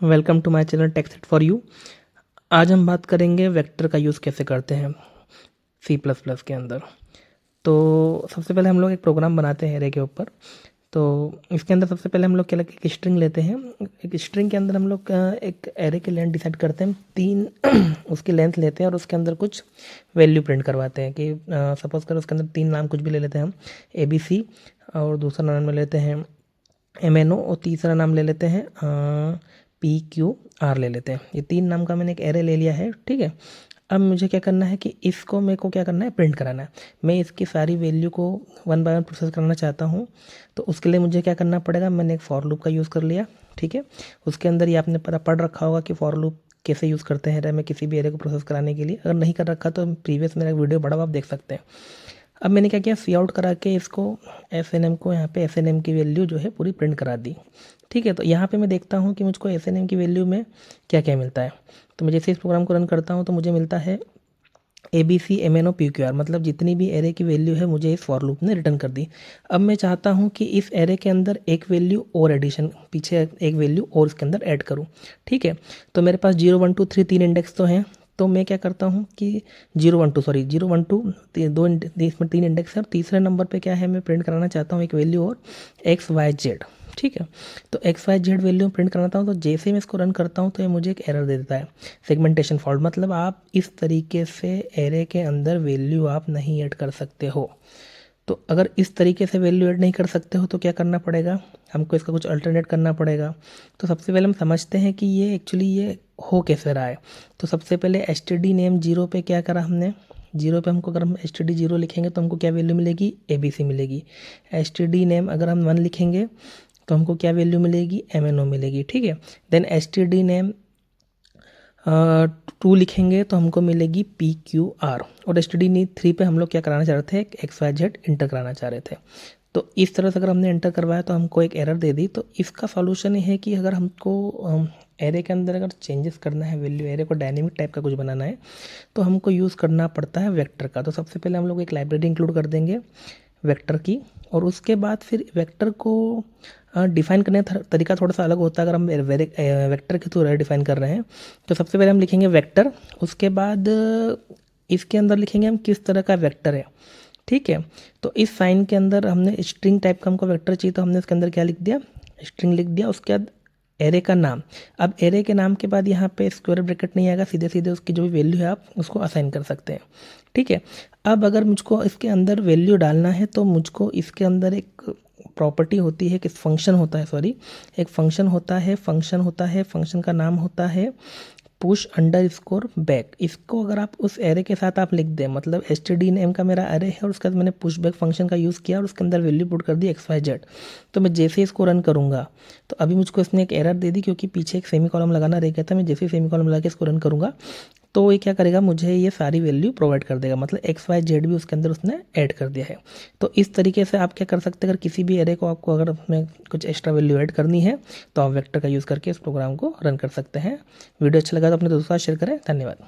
Welcome to my channel tech set for you. आज हम बात करेंगे वेक्टर का यूज़ कैसे करते हैं सी प्लस प्लस के अंदर। तो सबसे पहले हम लोग एक प्रोग्राम बनाते हैं एरे के ऊपर। तो इसके अंदर सबसे पहले हम लोग क्या एक स्ट्रिंग लेते हैं। एक स्ट्रिंग के अंदर हम लोग एक एरे की लेंथ डिसाइड करते हैं, 3 उसकी लेंथ लेते हैं और उसके अंदर कुछ वैल्यू प्रिंट करवाते हैं कि सपोज़ कर उसके अंदर 3 नाम कुछ भी ले लेते हैं हम, ABC, और दूसरा नाम ले लेते हैं MNO, और तीसरा नाम ले लेते हैं PQR ले लेते हैं। ये 3 नाम का मैंने एक एरे ले लिया है, ठीक है। अब मुझे क्या करना है कि इसको मेरे को क्या करना है, प्रिंट कराना है। मैं इसकी सारी वैल्यू को 1 बाय 1 प्रोसेस करना चाहता हूँ। तो उसके लिए मुझे क्या करना पड़ेगा, मैंने एक फॉर लूप का यूज़ कर लिया, ठीक है। उसके अंदर ये आपने पढ़ रखा होगा कि फॉर लूप कैसे यूज़ करते हैं एरे में किसी भी एरे को प्रोसेस कराने के लिए। अगर नहीं कर रखा तो प्रीवियस मेरा वीडियो बड़ा आप देख सकते हैं। अब मैंने क्या किया, सी आउट करा के इसको SNM को यहाँ पे SNM की वैल्यू जो है पूरी प्रिंट करा दी, ठीक है। तो यहाँ पे मैं देखता हूँ कि मुझको SNM की वैल्यू में क्या क्या मिलता है। तो मैं जैसे इस प्रोग्राम को रन करता हूँ तो मुझे मिलता है ABC MNO PQR, मतलब जितनी भी एरे की वैल्यू है मुझे इस फॉर लूप ने रिटर्न कर दी। अब मैं चाहता हूँ कि इस एरे के अंदर एक वैल्यू और एडिशन, पीछे एक वैल्यू और इसके अंदर ऐड करूँ, ठीक है। तो मेरे पास 0 1 2 3 3 इंडेक्स तो हैं। तो मैं क्या करता हूँ कि 0 1 2 दो इसमें 3 इंडेक्स है और तीसरे नंबर पे क्या है, मैं प्रिंट कराना चाहता हूँ एक वैल्यू और XYZ, ठीक है। तो XYZ वैल्यू प्रिंट कराता हूँ। तो जैसे ही मैं इसको रन करता हूँ तो ये मुझे एक एरर दे देता है, सेगमेंटेशन फॉल्ट। मतलब आप इस तरीके से एरे के अंदर वैल्यू आप नहीं ऐड कर सकते हो। तो अगर इस तरीके से वैल्यू ऐड नहीं कर सकते हो तो क्या करना पड़ेगा, हमको इसका कुछ अल्टरनेट करना पड़ेगा। तो सबसे पहले हम समझते हैं कि ये एक्चुअली ये हो कैसे रहा है। तो सबसे पहले std नेम 0 पे क्या करा हमने, 0 पे हमको अगर हम std 0 लिखेंगे तो हमको क्या वैल्यू मिलेगी, ABC मिलेगी। std नेम अगर हम 1 लिखेंगे तो हमको क्या वैल्यू मिलेगी, MNO मिलेगी, ठीक है। देन std नेम 2 लिखेंगे तो हमको मिलेगी PQR। और std नेम 3 पे हम लोग क्या कराना चाह रहे थे, XYZ इंटर कराना चाह रहे थे। तो इस तरह से अगर हमने एंटर करवाया तो हमको एक एरर दे दी। तो इसका सॉल्यूशन ये है कि अगर हमको एरे के अंदर अगर चेंजेस करना है, वैल्यू एरे को डायनेमिक टाइप का कुछ बनाना है तो हमको यूज़ करना पड़ता है वेक्टर का। तो सबसे पहले हम लोग एक लाइब्रेरी इंक्लूड कर देंगे वेक्टर की, और उसके बाद फिर वेक्टर को डिफ़ाइन करने का तरीका थोड़ा सा अलग होता है। अगर हम वेक्टर के थ्रू डिफ़ाइन कर रहे हैं तो सबसे पहले हम लिखेंगे वेक्टर, उसके बाद इसके अंदर लिखेंगे हम किस तरह का वेक्टर है, ठीक है। तो इस साइन के अंदर हमने स्ट्रिंग टाइप का हमको वेक्टर चाहिए तो हमने इसके अंदर क्या लिख दिया, स्ट्रिंग लिख दिया। उसके बाद एरे का नाम, अब एरे के नाम के बाद यहाँ पे स्क्वायर ब्रैकेट नहीं आएगा, सीधे सीधे उसकी जो भी वैल्यू है आप उसको असाइन कर सकते हैं, ठीक है। अब अगर मुझको इसके अंदर वैल्यू डालना है तो मुझको इसके अंदर एक प्रॉपर्टी होती है कि फंक्शन होता है, सॉरी, एक फंक्शन होता है, फंक्शन का नाम होता है पुश अंडर स्कोर बैक। इसको अगर आप उस एरे के साथ आप लिख दें, मतलब std नेम का मेरा एरे है और उसके बाद मैंने पुश बैक फंक्शन का यूज़ किया और उसके अंदर वैल्यू पुट कर दी XYZ। तो मैं जैसे इसको रन करूँगा तो अभी मुझको इसने एक एरर दे दी क्योंकि पीछे एक सेमी कॉलम लगाना रह गया था। मैं जैसे ही सेमी कॉलम लगा के इसको रन करूँगा तो ये क्या करेगा, मुझे ये सारी वैल्यू प्रोवाइड कर देगा, मतलब XYZ भी उसके अंदर उसने ऐड कर दिया है। तो इस तरीके से आप क्या कर सकते हैं, अगर किसी भी एरे को आपको अगर उसमें कुछ एक्स्ट्रा वैल्यू ऐड करनी है तो आप वेक्टर का यूज़ करके इस प्रोग्राम को रन कर सकते हैं। वीडियो अच्छा लगा तो अपने दोस्तों के साथ शेयर करें। धन्यवाद।